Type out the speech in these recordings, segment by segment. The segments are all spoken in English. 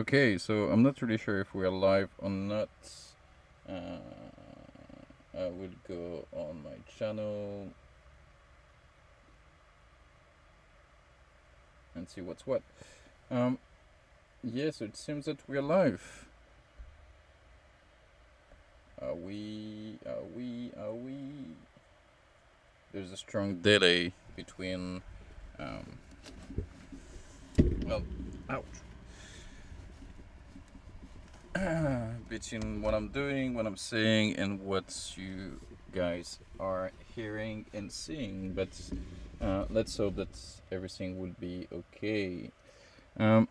Okay, so I'm not really sure if we're live or not. Uh, I will go on my channel and see what's what. Um, yes, it seems that we're live. Are we? Are we? Are we? There's a strong delay between, um, well, ouch, between what I'm doing, what I'm saying, and what you guys are hearing and seeing. But let's hope that everything will be okay. Um,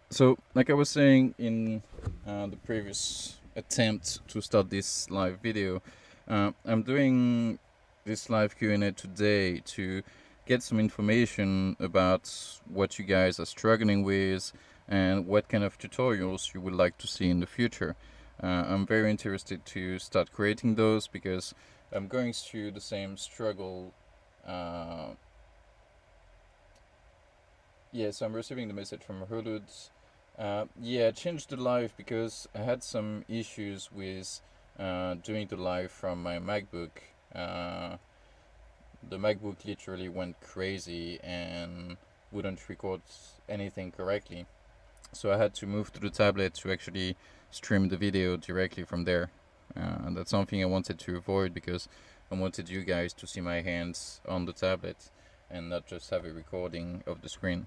so, like I was saying in the previous attempt to start this live video, I'm doing this live Q&A today to get some information about what you guys are struggling with and what kind of tutorials you would like to see in the future. I'm very interested to start creating those because I'm going through the same struggle. Uh, so I'm receiving the message from Hulud. Yeah, I changed the live because I had some issues with doing the live from my MacBook. Uh, the MacBook literally went crazy and wouldn't record anything correctly. So I had to move to the tablet to actually stream the video directly from there. And that's something I wanted to avoid because I wanted you guys to see my hands on the tablet and not just have a recording of the screen.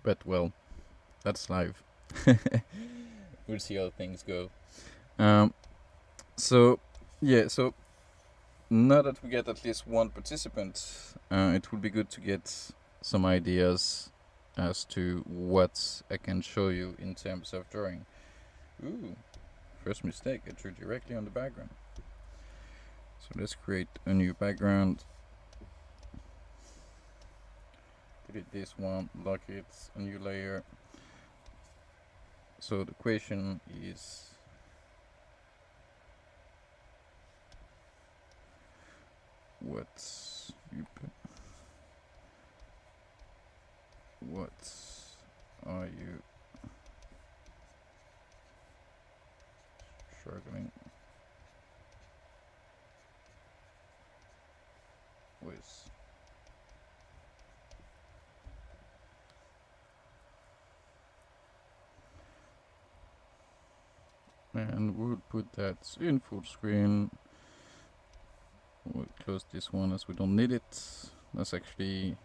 But well, that's live. We'll see how things go. Um, so, yeah, so now that we get at least one participant, it would be good to get some ideas as to what I can show you in terms of drawing. Ooh, first mistake, I drew directly on the background. So let's create a new background. Delete this one, lock it, a new layer. So the question is what are you struggling with? And we'll put that in full screen. We'll close this one as we don't need it. That's actually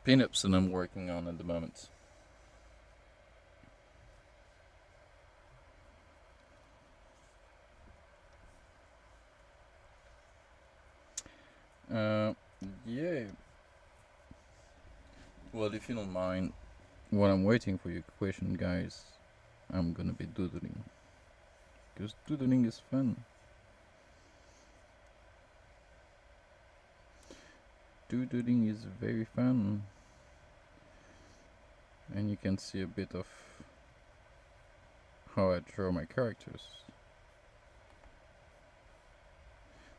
pinups that I'm working on at the moment. Uh, yeah. Well, if you don't mind, while I'm waiting for your question, guys, I'm gonna be doodling. Because doodling is fun. Doodling is very fun. And you can see a bit of how I draw my characters.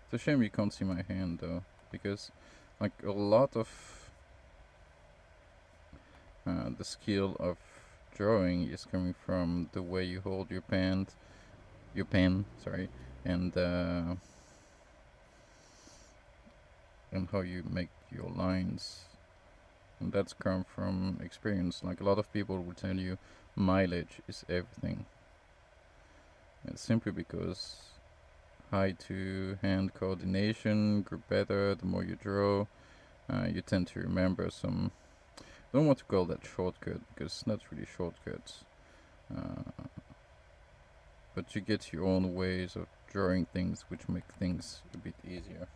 It's a shame you can't see my hand though, because like a lot of the skill of drawing is coming from the way you hold your pen, sorry, and how you make your lines. And that's come from experience. Like a lot of people will tell you, mileage is everything. It's simply because eye to hand coordination grew better the more you draw. You tend to remember some. I don't want to call that shortcut because it's not really shortcuts. Uh, but you get your own ways of drawing things which make things a bit easier.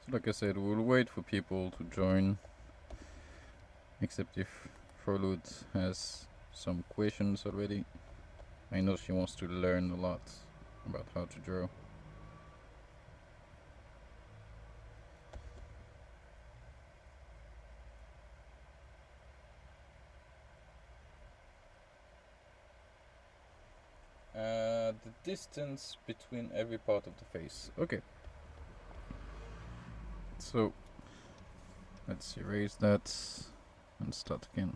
So like I said, we'll wait for people to join, except if Frolud has some questions already. I know she wants to learn a lot about how to draw. The distance between every part of the face. Okay. So, Let's erase that and start again.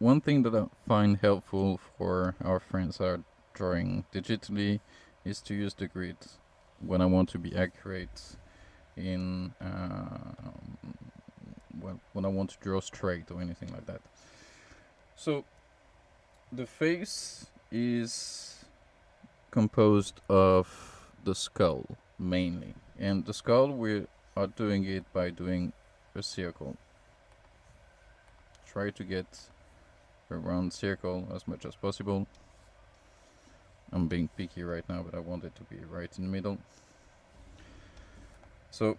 One thing that I find helpful for our friends who are drawing digitally is to use the grid when I want to be accurate in when I want to draw straight or anything like that. So the face is composed of the skull mainly, and the skull we are doing it by doing a circle. Try to get a round circle as much as possible. I'm being picky right now, but I want it to be right in the middle. So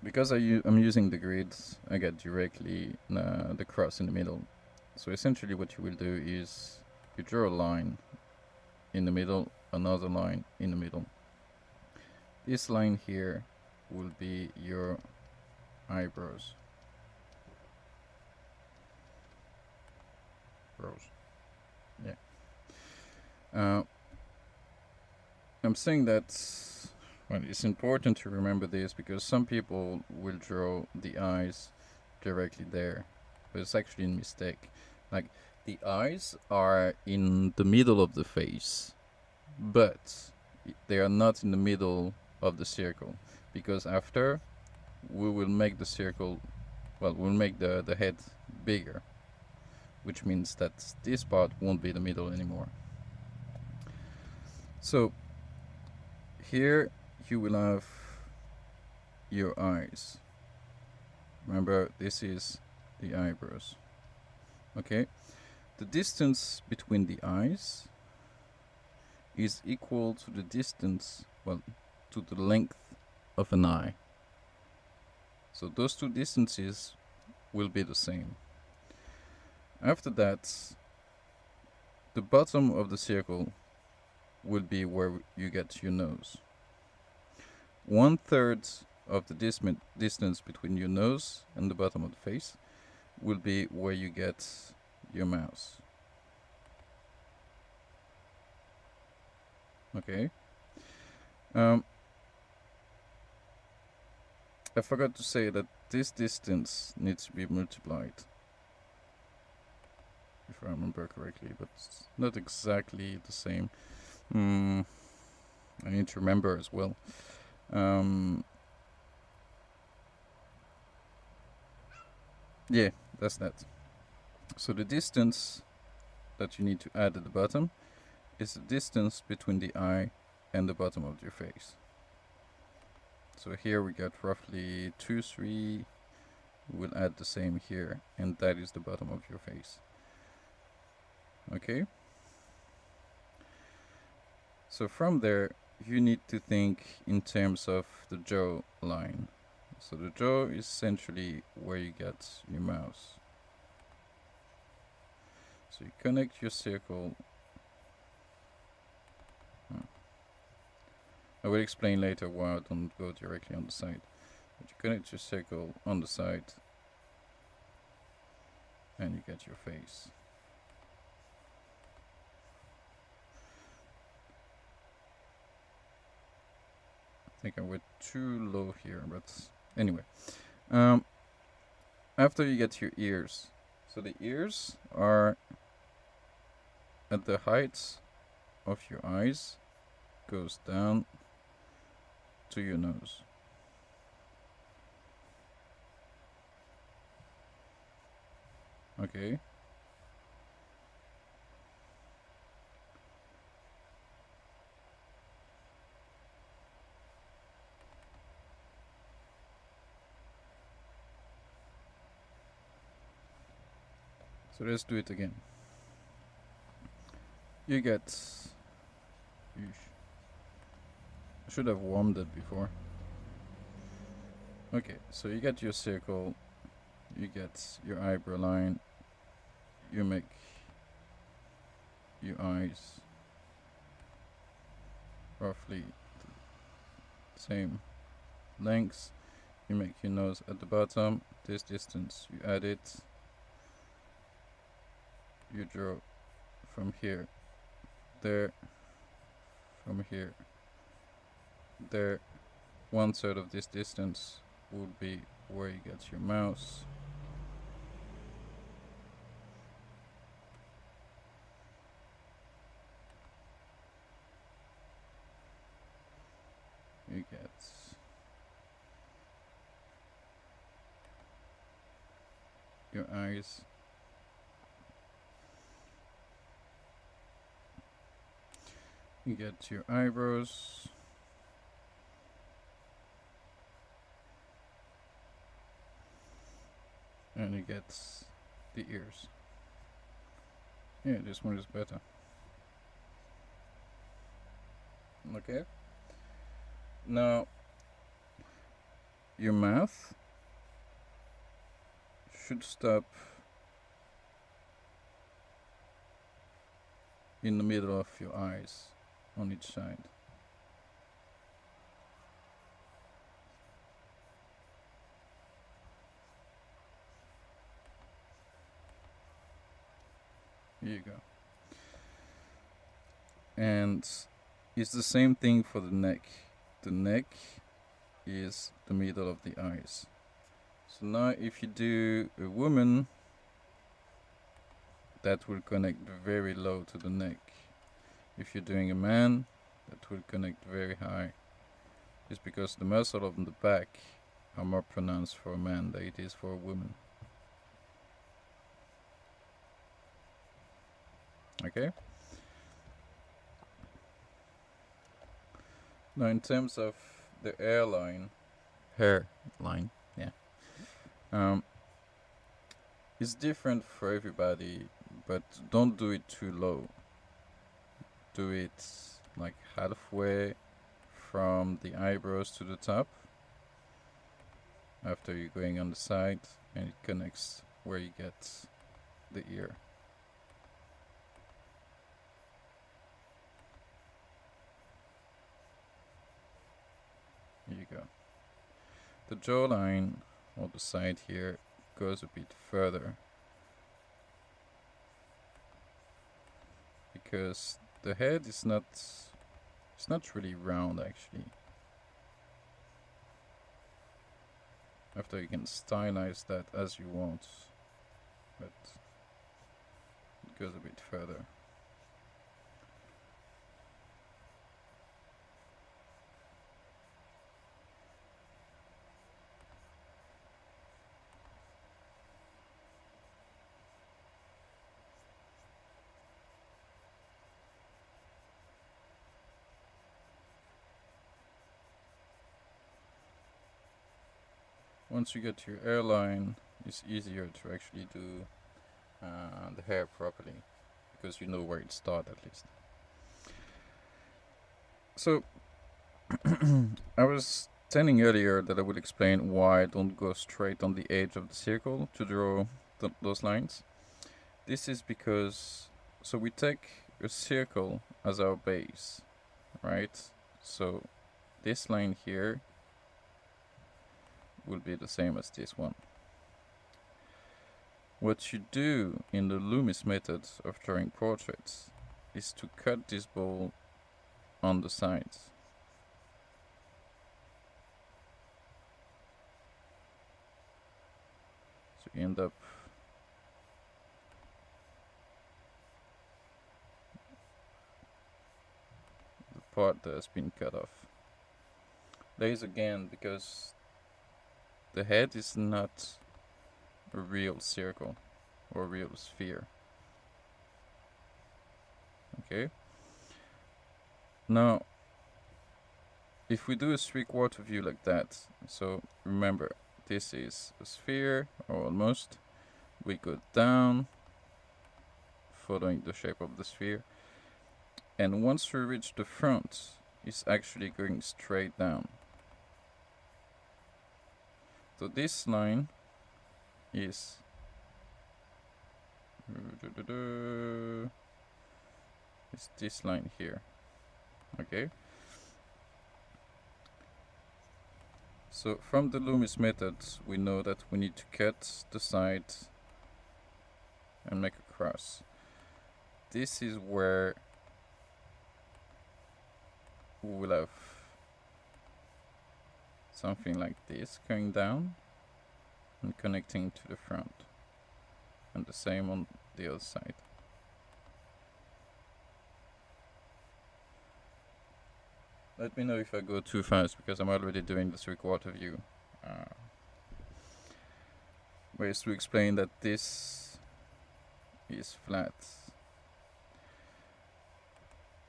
because I'm using the grids, I get directly the cross in the middle. So essentially what you will do is you draw a line in the middle, another line in the middle. This line here will be your eyebrows. Yeah. I'm saying that, well, it's important to remember this because some people will draw the eyes directly there, but it's actually a mistake. Like, the eyes are in the middle of the face, but they are not in the middle of the circle, because after we will make the circle, well, we'll make the head bigger, which means that this part won't be the middle anymore. So here you will have your eyes. Remember, this is the eyebrows. Okay, the distance between the eyes is equal to the distance, well, to the length of an eye. So those two distances will be the same. After that, the bottom of the circle will be where you get your nose. 1/3 of the distance between your nose and the bottom of the face will be where you get your mouth. Okay. I forgot to say that this distance needs to be multiplied, if I remember correctly, but it's not exactly the same. I need to remember as well. Yeah, that's that. So the distance that you need to add at the bottom is the distance between the eye and the bottom of your face. So here we got roughly 2, 3. We'll add the same here, and that is the bottom of your face. Okay? So from there, you need to think in terms of the jaw line. So the jaw is essentially where you get your mouth. So you connect your circle. I will explain later why I don't go directly on the side. But you connect your circle on the side, and you get your face. I think I went too low here, but anyway. After you get your ears. So the ears are at the height of your eyes, goes down to your nose. Okay. So let's do it again. You get... I should have warmed it before. Okay, so you get your circle, you get your eyebrow line, you make your eyes roughly the same length, you make your nose at the bottom, this distance, you add it, you draw from here, there, from here, there. 1/3 of this distance would be where you get your mouse. You get your eyes. You get your eyebrows. And you get the ears. Yeah, this one is better. Okay. Now, your mouth should stop in the middle of your eyes on each side. Here you go. And it's the same thing for the neck. The neck is the middle of the eyes. So now if you do a woman, that will connect very low to the neck. If you're doing a man, that will connect very high. It's because the muscle of the back are more pronounced for a man than it is for a woman. Okay? Now in terms of the hairline, yeah, it's different for everybody, but don't do it too low. Do it like halfway from the eyebrows to the top after you're going on the side, and it connects where you get the ear. Here you go. The jawline or the side here goes a bit further because the head is not, it's not really round actually. After you can stylize that as you want, but it goes a bit further. Once you get your hairline, it's easier to actually do the hair properly because you know where it starts at least. So, I was telling earlier that I would explain why I don't go straight on the edge of the circle to draw those lines. This is because, so we take a circle as our base, right? So this line here will be the same as this one. What you do in the Loomis method of drawing portraits is to cut this ball on the sides. So you end up the part that has been cut off. That is again because the head is not a real circle or a real sphere. Okay. Now, if we do a 3/4 view like that, so remember, this is a sphere, or almost. We go down, following the shape of the sphere, and once we reach the front, it's actually going straight down. So this line is it's this line here. Okay. So from the Loomis method, we know that we need to cut the side and make a cross. This is where we will have something like this going down, and connecting to the front, and the same on the other side. Let me know if I go too fast, because I'm already doing the 3/4 view. Ways to explain that this is flat.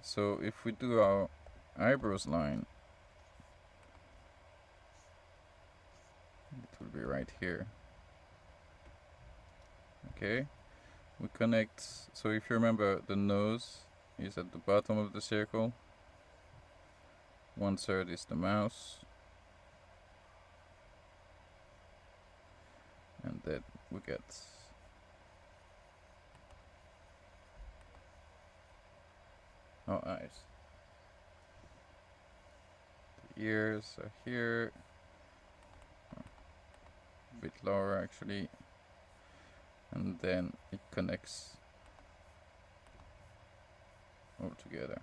So if we do our eyebrows line, it will be right here. Okay, we connect. So if you remember, the nose is at the bottom of the circle. 1/3 is the mouse, and then we get our eyes. The ears are here, a bit lower actually, and then it connects all together.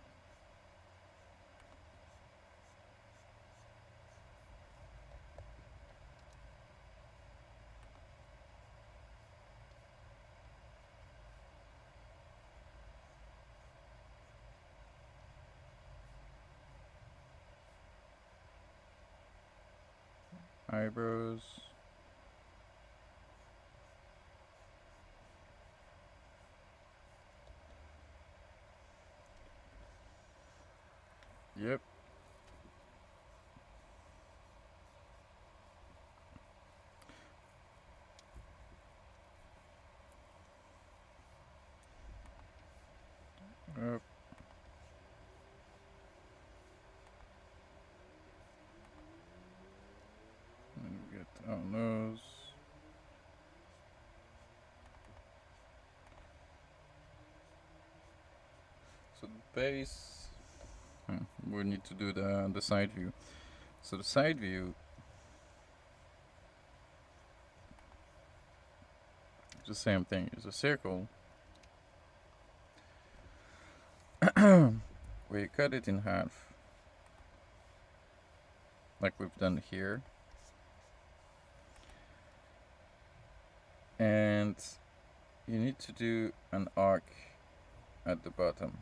Eyebrows. Yep. Up. And we get our nose. So the base, we need to do the side view. So the side view, the same thing, is a circle where you cut it in half, like we've done here, and you need to do an arc at the bottom.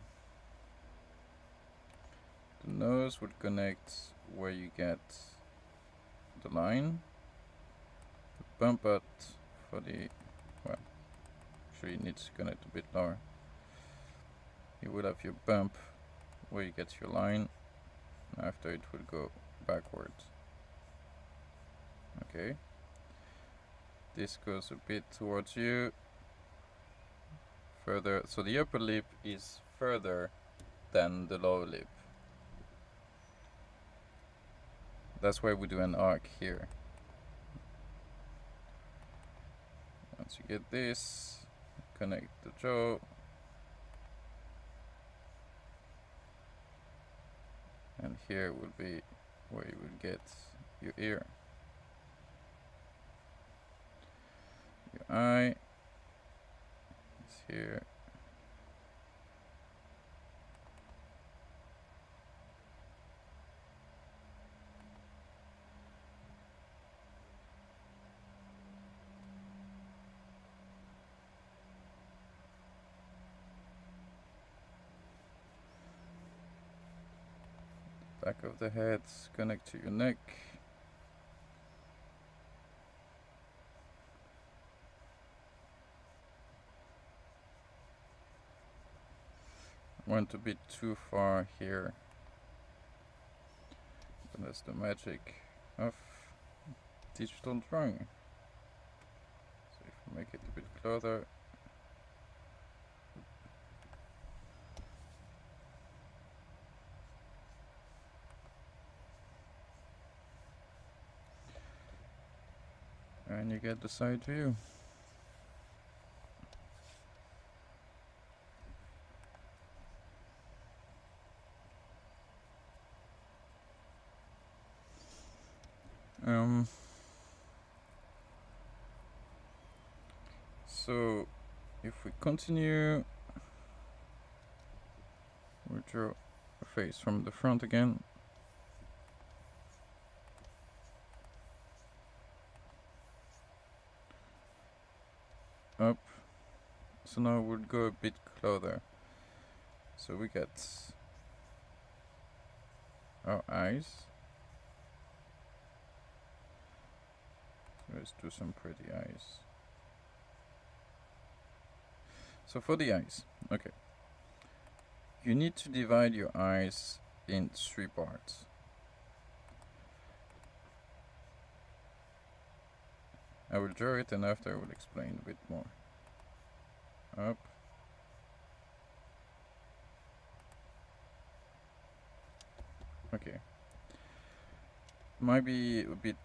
The nose would connect where you get the line, the bump out for the, well, actually it needs to connect a bit lower. You will have your bump where you get your line, and after it will go backwards. Okay, this goes a bit towards you, further, so the upper lip is further than the lower lip. That's why we do an arc here. Once you get this, connect the jaw, and here will be where you will get your ear. Your eye is here. Back of the head, connect to your neck. Went a bit too far here, but that's the magic of digital drawing. So if we make it a bit closer, and you get the side view. So if we continue, we'll draw a face from the front again. up. So now we'll go a bit closer. So we get our eyes. Let's do some pretty eyes. So for the eyes, okay. You need to divide your eyes in 3 parts. I will draw it and after I will explain a bit more. Up. Okay. Might be a bit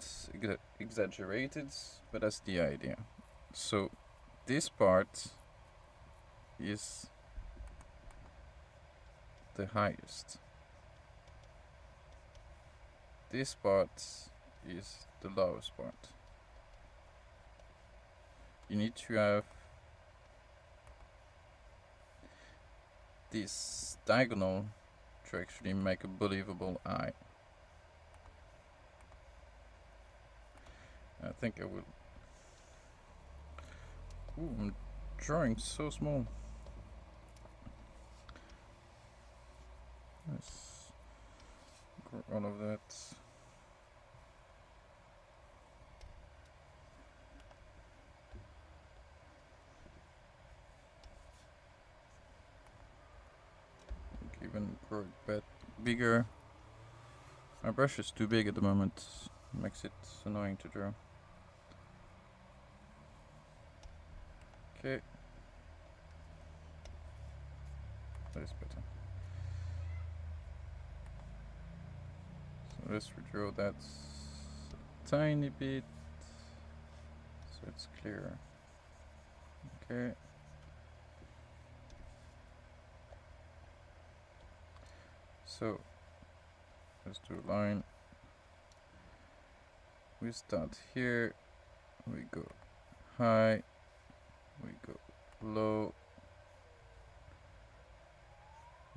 exaggerated, but that's the idea. So this part is the highest. This part is the lowest part. You need to have this diagonal to actually make a believable eye. I think I will. Ooh, I'm drawing so small. Let's grow all of that. Even grow it a bit bigger. My brush is too big at the moment. Makes it annoying to draw. Okay. That is better. So let's redraw that a tiny bit so it's clearer. Okay. So let's do a line. We start here, we go high, we go low,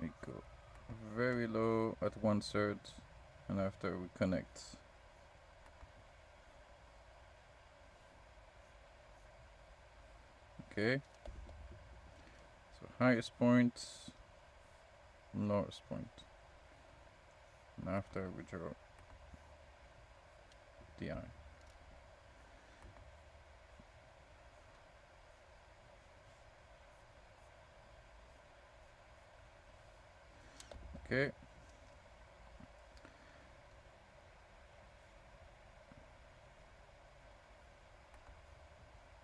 we go very low at 1/3, and after we connect. Okay, so highest point, lowest point, and after we draw the eye. Okay.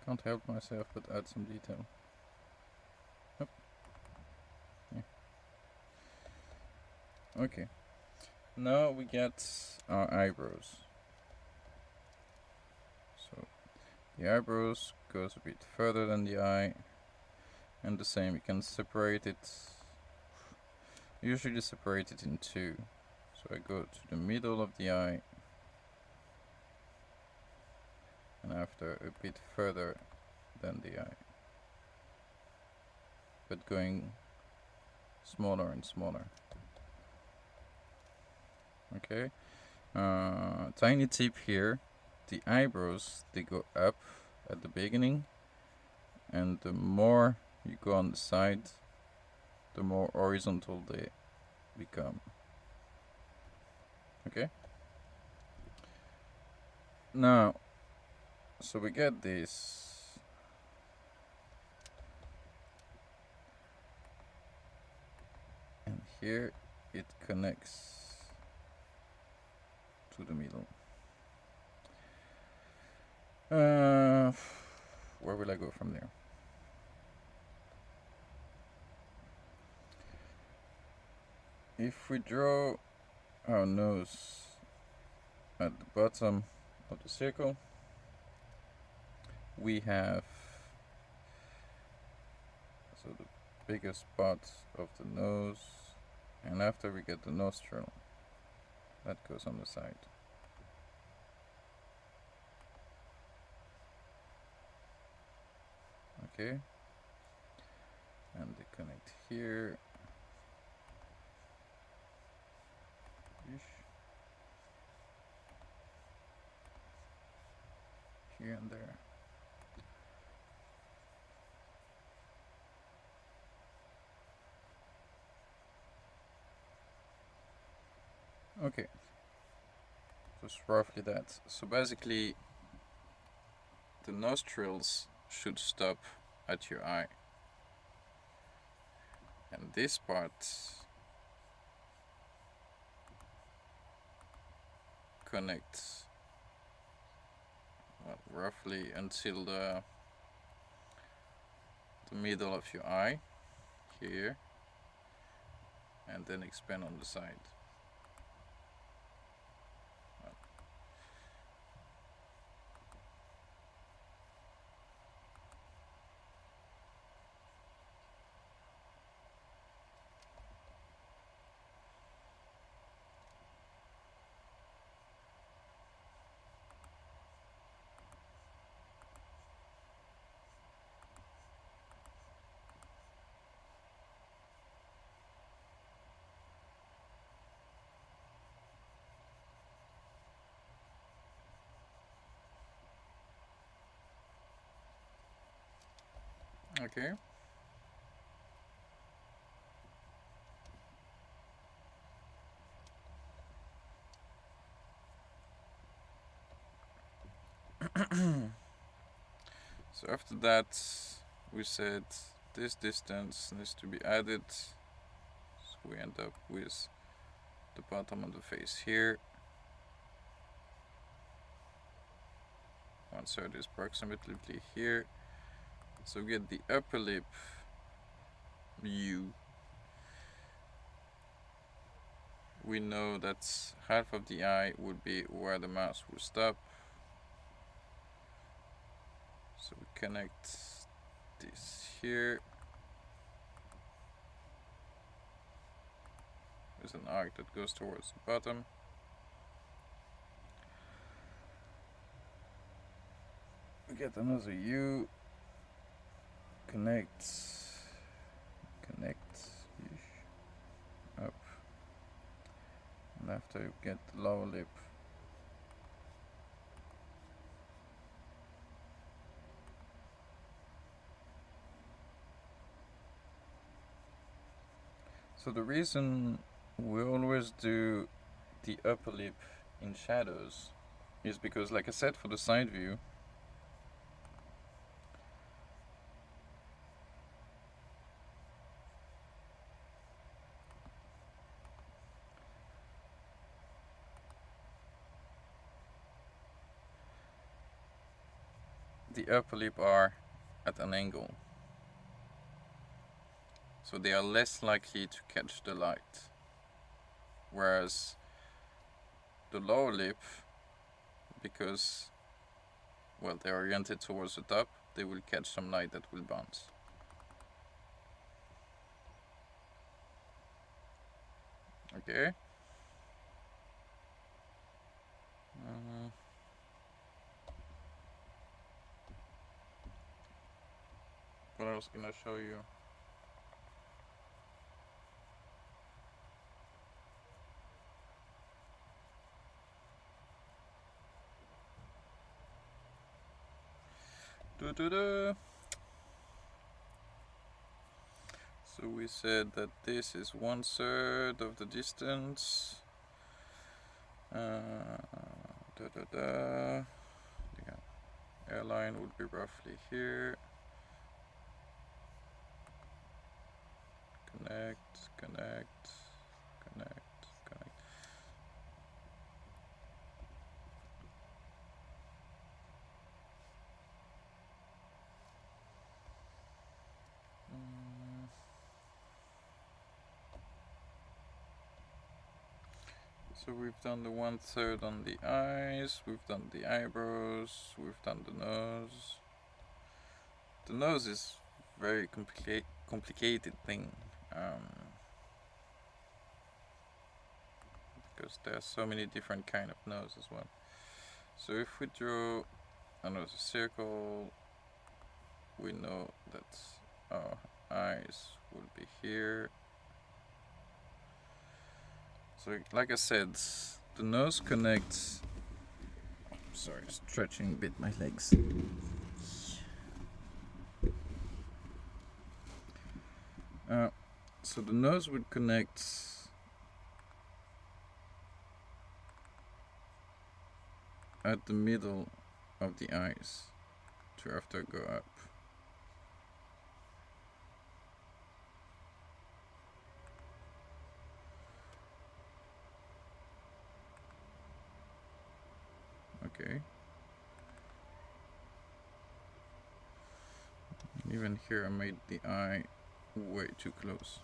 Can't help myself but add some detail. Yep. Yeah. Okay. Now we get our eyebrows. So the eyebrows goes a bit further than the eye, and the same, you can separate it. Usually separate it in 2. So I go to the middle of the eye, and after a bit further than the eye, but going smaller and smaller. Okay. Tiny tip here, the eyebrows, they go up at the beginning, and the more you go on the side, the more horizontal they become. Okay. Now, so we get this. And here it connects to the middle. Where will I go from there? If we draw our nose at the bottom of the circle, we have so the biggest part of the nose, and after we get the nostril, that goes on the side. Okay, and they connect here. Here and there. Okay, just roughly that. So basically, the nostrils should stop at your eye, and this part connects, well, roughly until the middle of your eye here, and then expand on the side. Okay. So after that, we said this distance needs to be added. So we end up with the bottom of the face here. 1/3 is approximately here. So we get the upper lip U. We know that half of the eye would be where the mouse will stop. So we connect this here with an arc that goes towards the bottom. We get another U. Connect up, and after you get the lower lip. So the reason we always do the upper lip in shadows is because, like I said, for the side view, the upper lip are at an angle, so they are less likely to catch the light, whereas the lower lip, because, well, they're oriented towards the top, they will catch some light that will bounce. Okay. What else can I show you? So we said that this is 1/3 of the distance. The airline would be roughly here. Connect, connect, connect, connect. So we've done the 1/3 on the eyes, we've done the eyebrows, we've done the nose. The nose is very complicated thing, because there are so many different kind of nose as well. So if we draw another circle, we know that our eyes will be here. So like I said, the nose connects. Sorry, stretching a bit my legs. So the nose would connect at the middle of the eyes to after go up. Okay. Even here I made the eye way too close.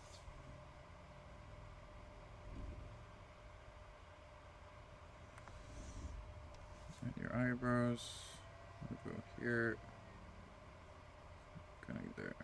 And your eyebrows. We'll go here. Connect there.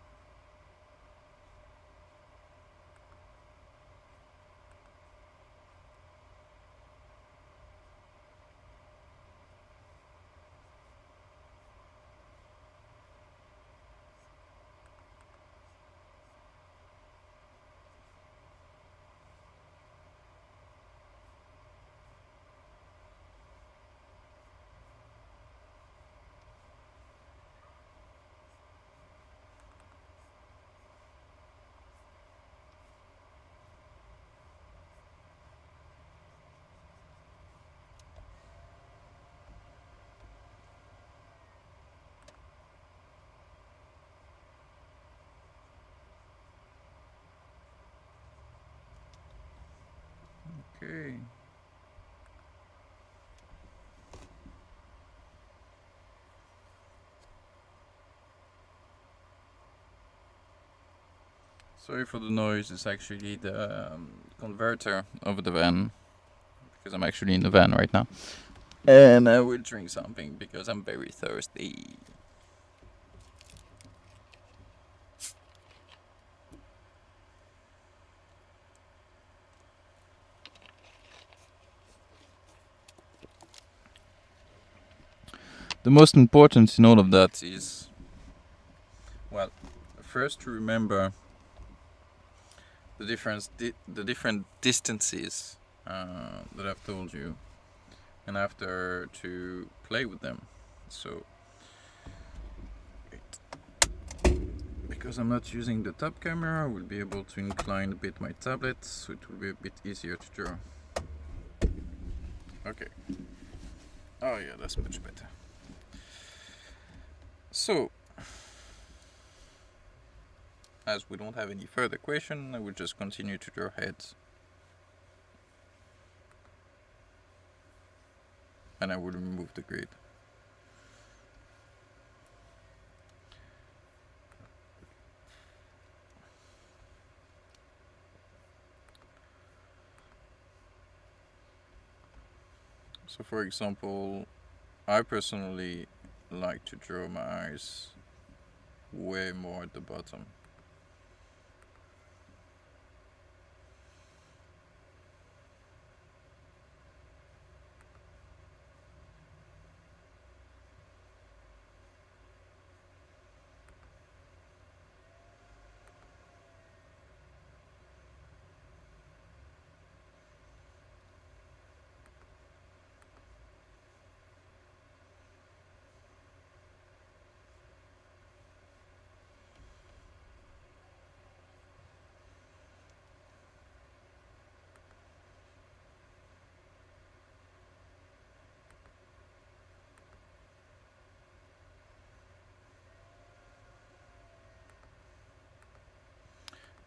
Okay. Sorry for the noise, it's actually the converter of the van, because I'm actually in the van right now. And I will drink something because I'm very thirsty. The most important in all of that is, well, first to remember the different distances that I've told you, and after to play with them. So, because I'm not using the top camera, I will be able to incline a bit my tablet, so it will be a bit easier to draw. Okay. Oh yeah, that's much better. So, as we don't have any further question, I will just continue to draw heads. And I will remove the grid. So for example, I personally like to draw my eyes way more at the bottom.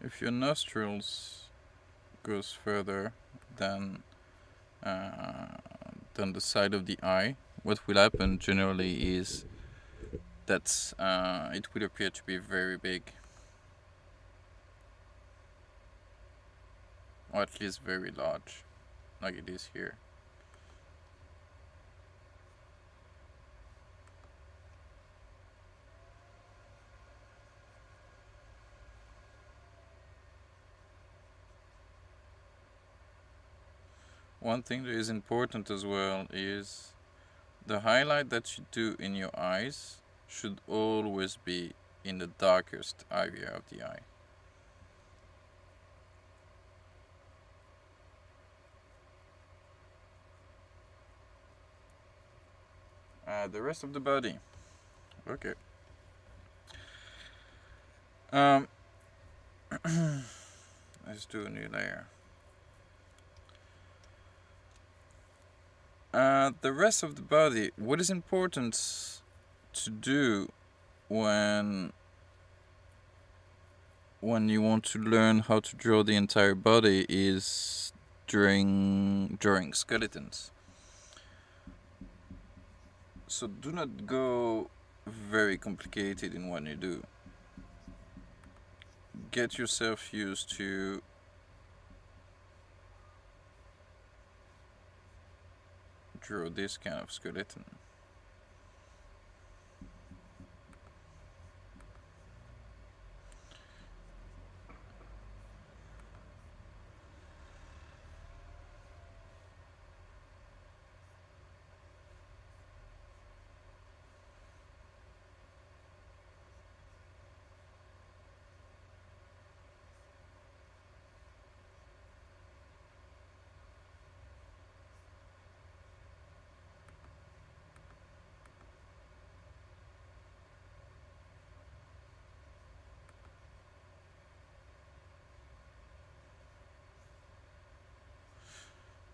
If your nostrils goes further than the side of the eye, what will happen generally is that it will appear to be very big, or at least very large, like it is here. One thing that is important as well is the highlight that you do in your eyes should always be in the darkest area of the eye. The rest of the body. Okay. Let's do a new layer. The rest of the body, what is important to do when you want to learn how to draw the entire body is during drawing skeletons. So do not go very complicated in what you do. Get yourself used to draw this kind of skeleton.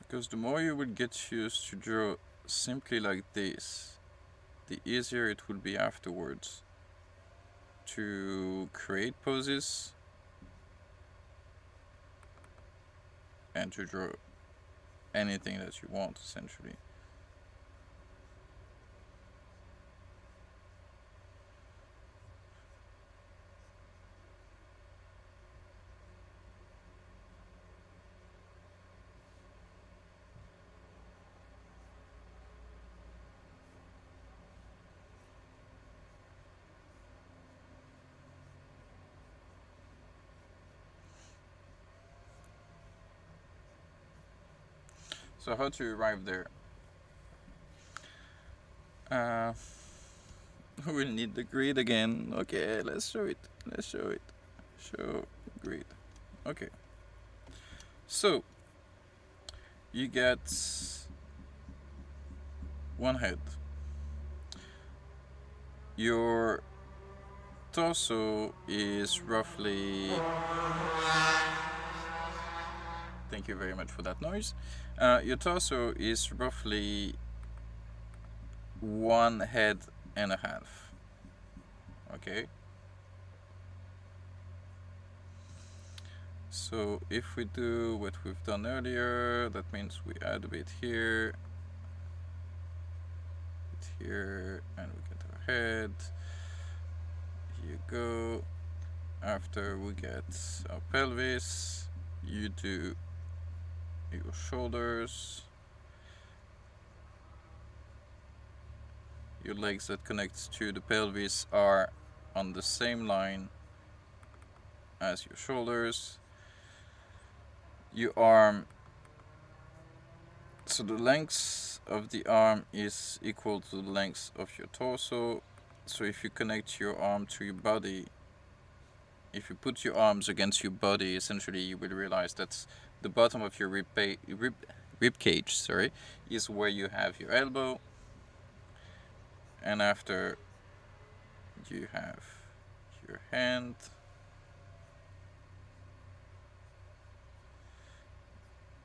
Because the more you will get used to draw simply like this, the easier it will be afterwards to create poses and to draw anything that you want, essentially. So how to arrive there? We'll need the grid again. Okay, let's show it. Show grid. Okay. So you get one head. Your torso is roughly. Thank you very much for that noise. Your torso is roughly one head and a half. Okay. So if we do what we've done earlier, that means we add a bit here, and we get our head. Here you go. After we get our pelvis, you do your shoulders, your legs that connect to the pelvis are on the same line as your shoulders. Your arm, so the length of the arm is equal to the length of your torso. So if you connect your arm to your body, if you put your arms against your body, essentially you will realize that the bottom of your rib cage, sorry, is where you have your elbow, and after you have your hand,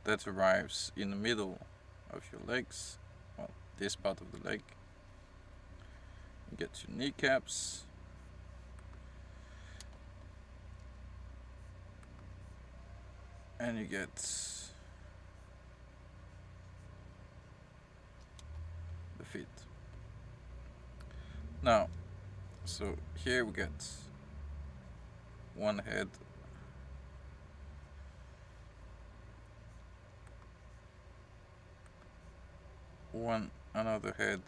that arrives in the middle of your legs, well, this part of the leg. You get your kneecaps, and you get the feet. Now, so here we get one head, another head,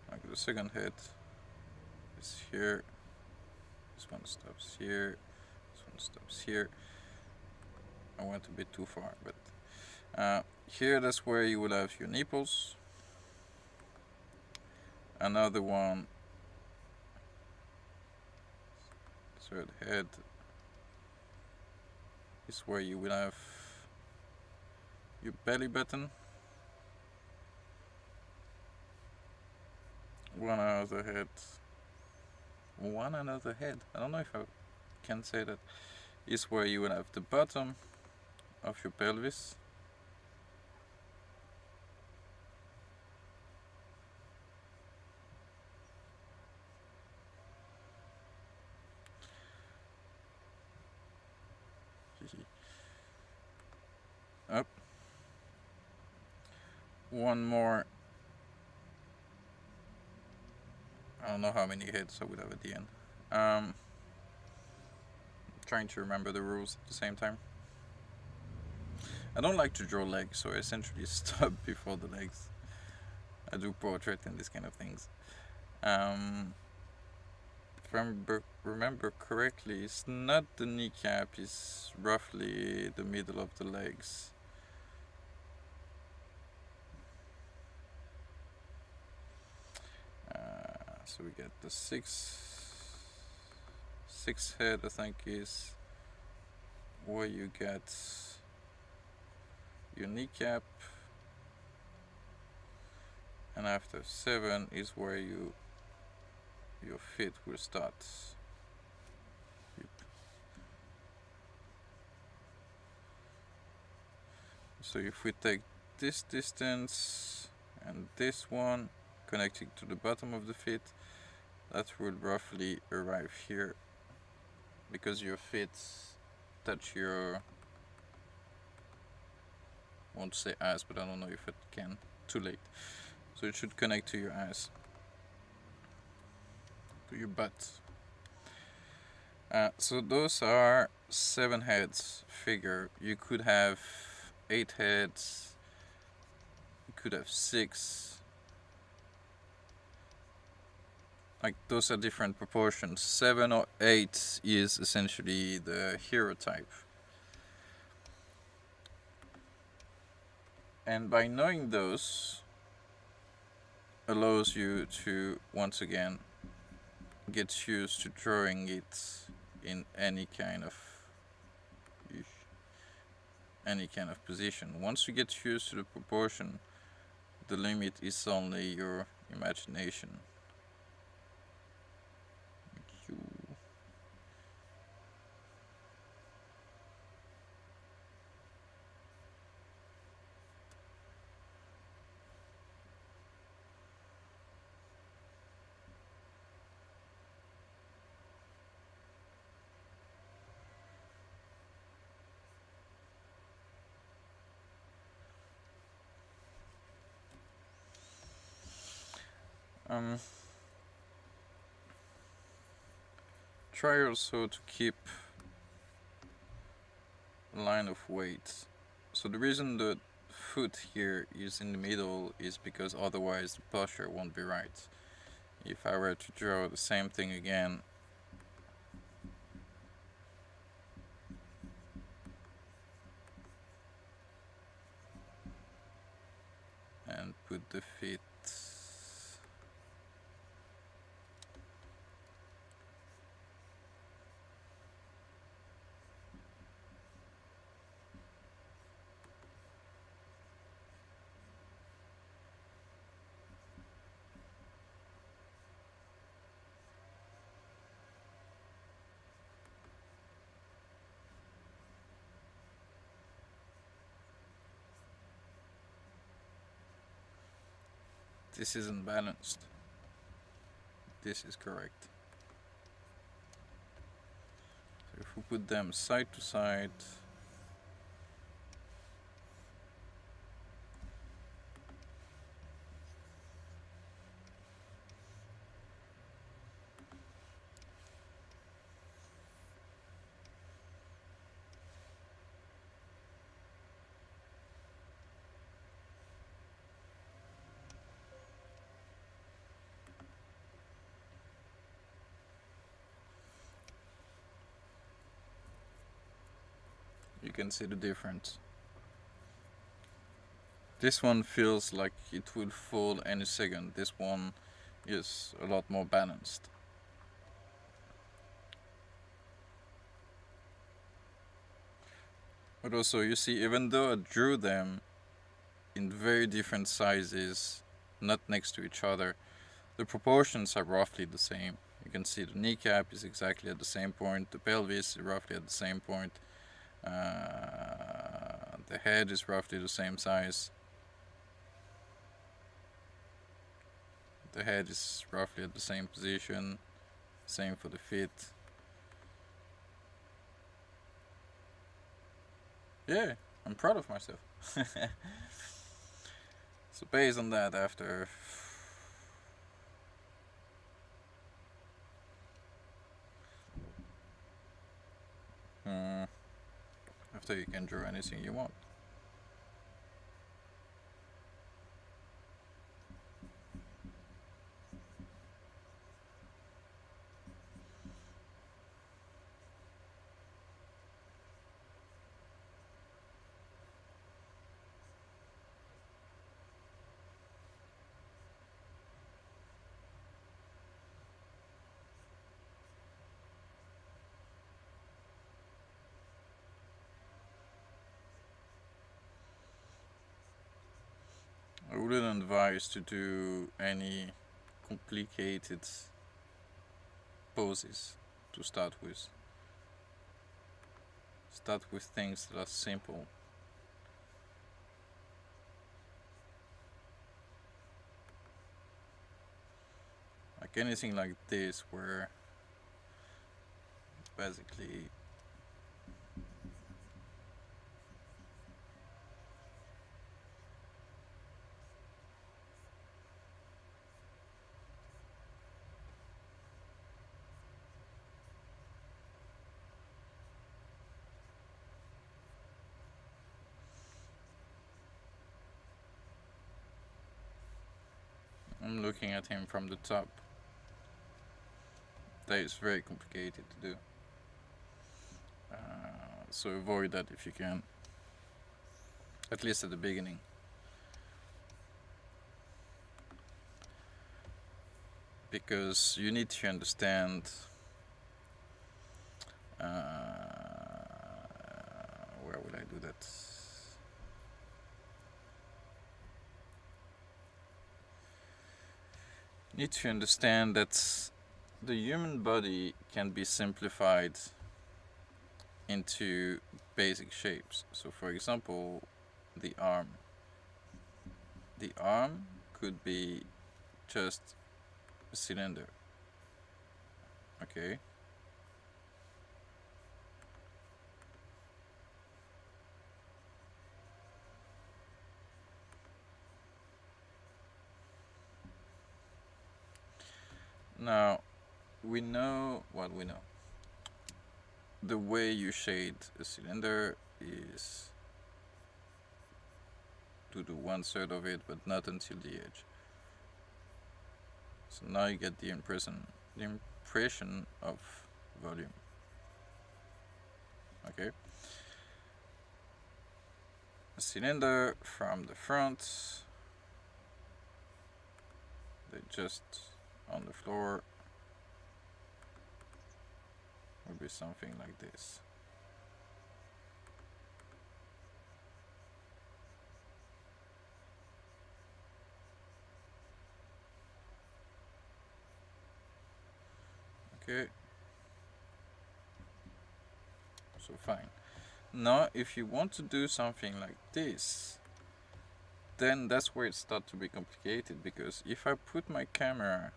like the second head is here, this one stops here, this one stops here. I went a bit too far, but here that's where you will have your nipples. Another one, third head, is where you will have your belly button. One another head. I don't know if I can say that. Is where you will have the bottom of your pelvis. one more. I don't know how many hits I would have at the end. Trying to remember the rules at the same time. I don't like to draw legs, so I essentially stop before the legs. I do portrait and these kind of things. If I remember correctly, it's not the kneecap, it's roughly the middle of the legs. So we get the six head, I think, is where you get your kneecap, and after 7 is where your feet will start. Yep. So if we take this distance and this one connecting to the bottom of the feet, that will roughly arrive here, because your feet touch your, won't say ass, but I don't know if it can, too late. So it should connect to your ass, to your butt. So those are 7 heads figure. You could have 8 heads, you could have 6. Like, those are different proportions. 7 or 8 is essentially the hero type. And by knowing those, allows you to, once again, get used to drawing it in any kind of position. Once you get used to the proportion, the limit is only your imagination. Try also to keep a line of weight. So the reason the foot here is in the middle is because otherwise the posture won't be right. If I were to draw the same thing again, and put the feet this isn't balanced. This is correct. So if we put them side to side, you can see the difference. This one feels like it will fall any second. This one is a lot more balanced. But also, you see, even though I drew them in very different sizes, not next to each other, the proportions are roughly the same. You can see the kneecap is exactly at the same point, the pelvis is roughly at the same point, the head is roughly the same size, the head is roughly at the same position, same for the feet. So based on that, after after you can draw anything you want. I wouldn't advise to do any complicated poses to start with. Start with things that are simple. Like anything like this, where basically I'm looking at him from the top. That is very complicated to do. So avoid that if you can, at least at the beginning. Because you need to understand where will I do that? You need to understand that the human body can be simplified into basic shapes. So for example, the arm. The arm could be just a cylinder. Okay. Now, we know what we know. The way you shade a cylinder is to do 1/3 of it, but not until the edge. So now you get the impression of volume. Okay. A cylinder from the front, they just on the floor will be something like this. Okay, so fine. Now if you want to do something like this, then that's where it starts to be complicated, because if I put my camera,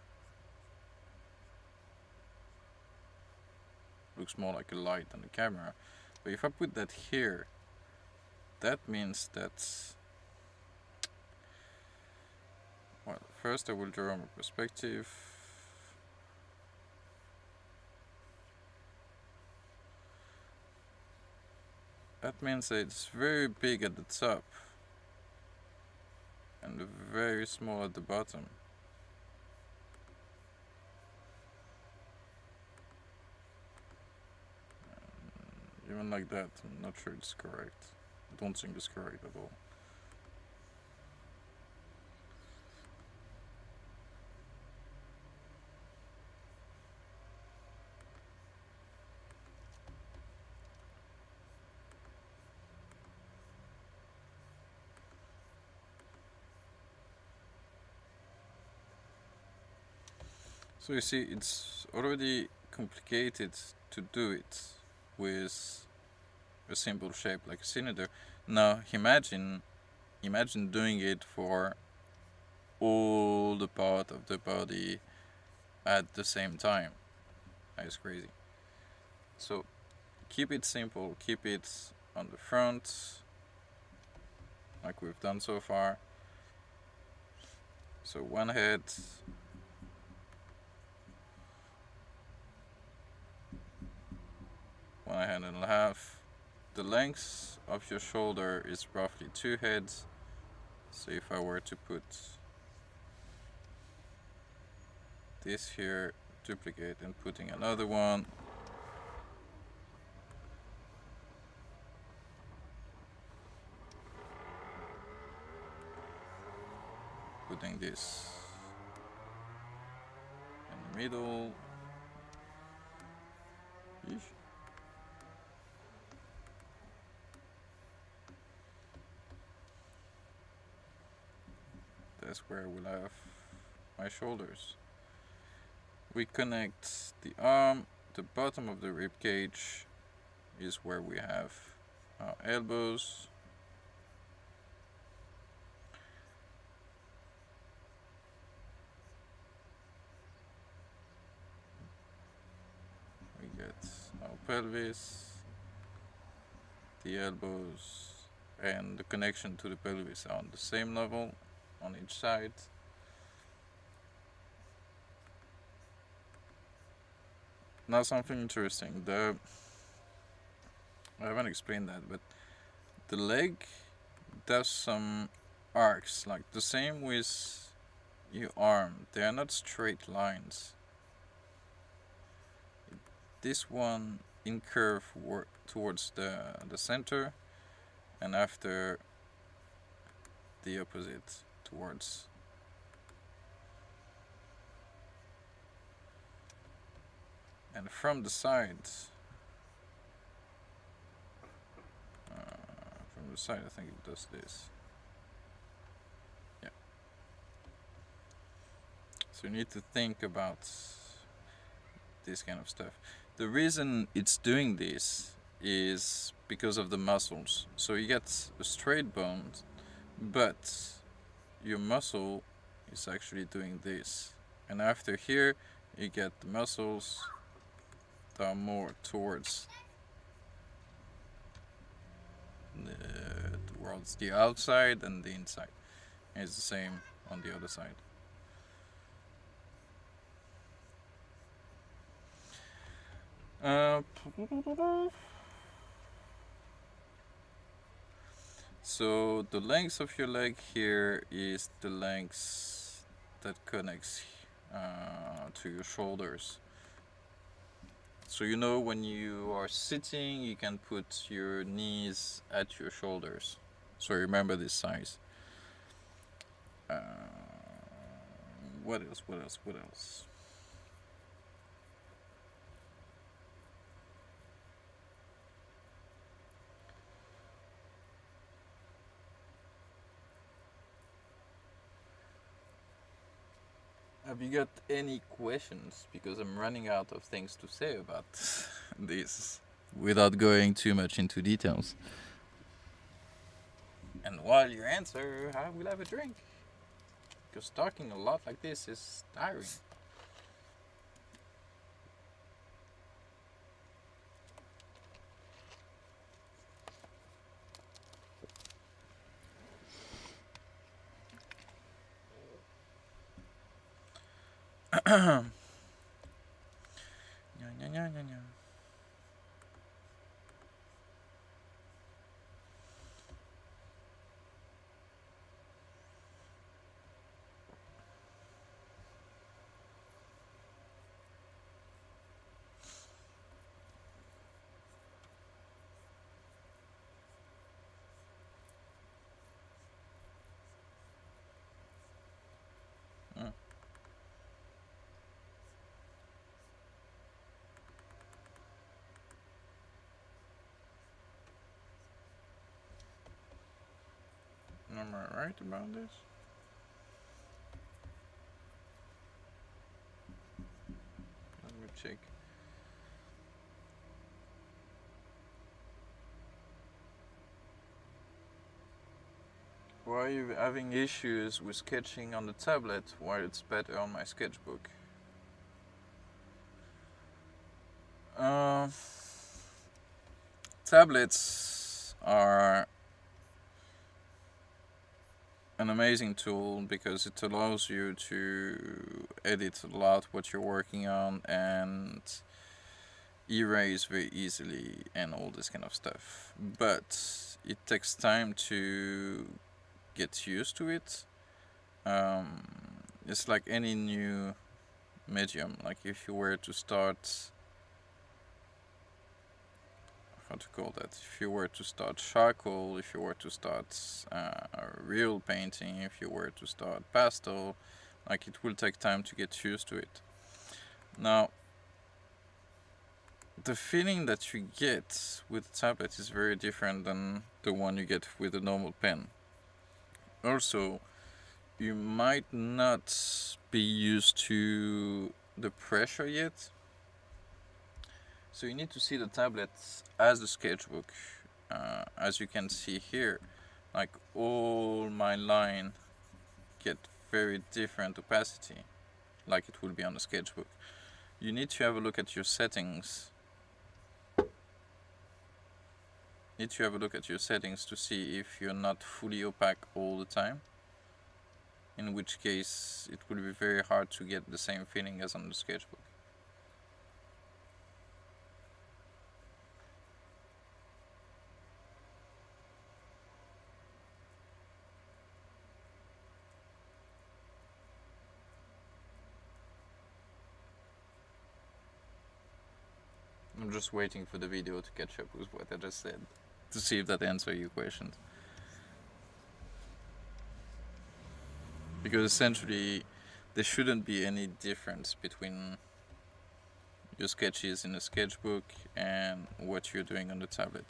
looks more like a light than a camera, but if I put that here, that means that, well, first I will draw my perspective. That means that it's very big at the top and very small at the bottom. Even like that, I'm not sure it's correct. I don't think it's correct at all. So you see, it's already complicated to do it with a simple shape like a cylinder. Now imagine doing it for all the part of the body at the same time. That's crazy. So keep it simple, keep it on the front like we've done so far. So one head, one hand and a half. The length of your shoulder is roughly 2 heads. So if I were to put this here, duplicate and putting another one, putting this in the middle. Eesh. That's where I will have my shoulders. We connect the arm, the bottom of the rib cage is where we have our elbows. We get our pelvis, the elbows, and the connection to the pelvis are on the same level on each side. Now something interesting. I haven't explained that, but the leg does some arcs, like the same with your arm. They are not straight lines. This one in curve towards the center, and after the opposite towards. And from the side, I think it does this. Yeah. So you need to think about this kind of stuff. The reason it's doing this is because of the muscles. So you get a straight bone, but your muscle is actually doing this. And after here, you get the muscles that are more towards the outside and the inside. And it's the same on the other side. So the length of your leg here is the length that connects to your shoulders. So you know when you are sitting, you can put your knees at your shoulders. So remember this size. What else? Have you got any questions? Because I'm running out of things to say about this without going too much into details. And while you answer, I will have a drink. Because talking a lot like this is tiring. Am I right about this? Let me check. Why are you having issues with sketching on the tablet while it's better on my sketchbook? Tablets are an amazing tool because it allows you to edit a lot what you're working on and erase very easily and all this kind of stuff. But it takes time to get used to it. Um, it's like any new medium. Like if you were to start, how to call that? If you were to start charcoal, if you were to start real painting, if you were to start pastel, like it will take time to get used to it. Now, the feeling that you get with the tablet is very different than the one you get with a normal pen. Also, you might not be used to the pressure yet. So you need to see the tablet as a sketchbook. As you can see here, like all my line get very different opacity, like it will be on a sketchbook. You need to have a look at your settings. To see if you're not fully opaque all the time. In which case, it will be very hard to get the same feeling as on the sketchbook. I'm just waiting for the video to catch up with what I just said, to see if that answers your questions. Because essentially, there shouldn't be any difference between your sketches in a sketchbook and what you're doing on the tablet.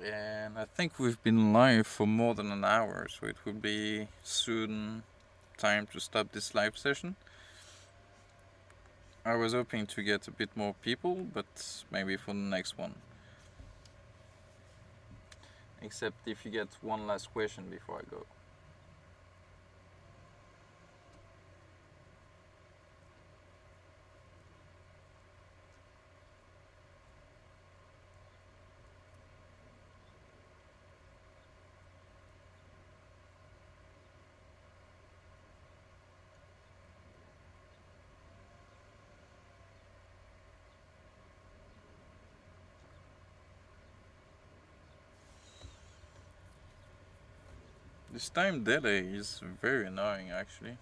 And I think we've been live for more than an hour, so it will be soon time to stop this live session. I was hoping to get a bit more people, but maybe for the next one. Except if you get one last question before I go. This time delay is very annoying actually.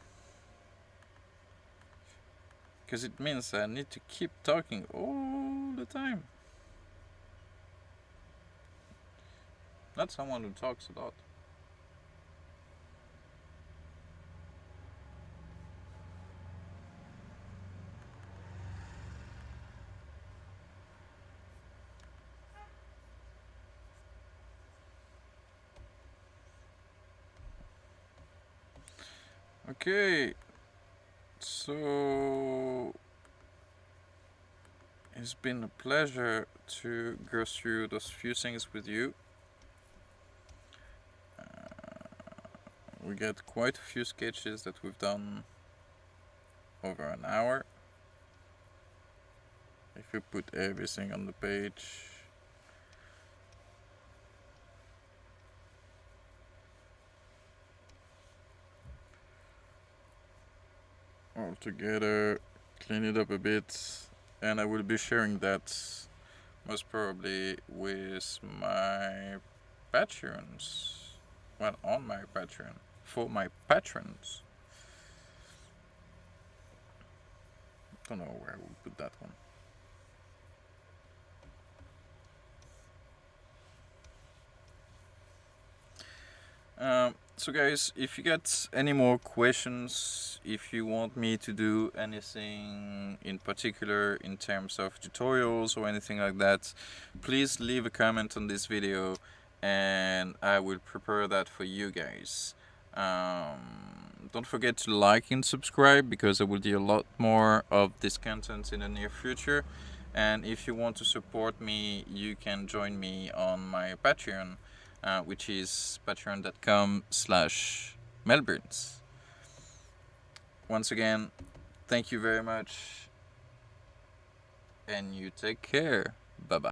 Because it means I need to keep talking all the time. Not someone who talks a lot. Okay, so it's been a pleasure to go through those few things with you. We got quite a few sketches that we've done over an hour. If we put everything on the page. All together, clean it up a bit, and I will be sharing that most probably with my patrons. Well, on my Patreon. For my patrons. Don't know where I will put that one. So guys, if you got any more questions, if you want me to do anything in particular in terms of tutorials or anything like that, please leave a comment on this video and I will prepare that for you guys. Don't forget to like and subscribe because I will do a lot more of this content in the near future. And if you want to support me, you can join me on my Patreon, which is patreon.com/Melbrins. Once again, thank you very much, and you take care. Bye bye.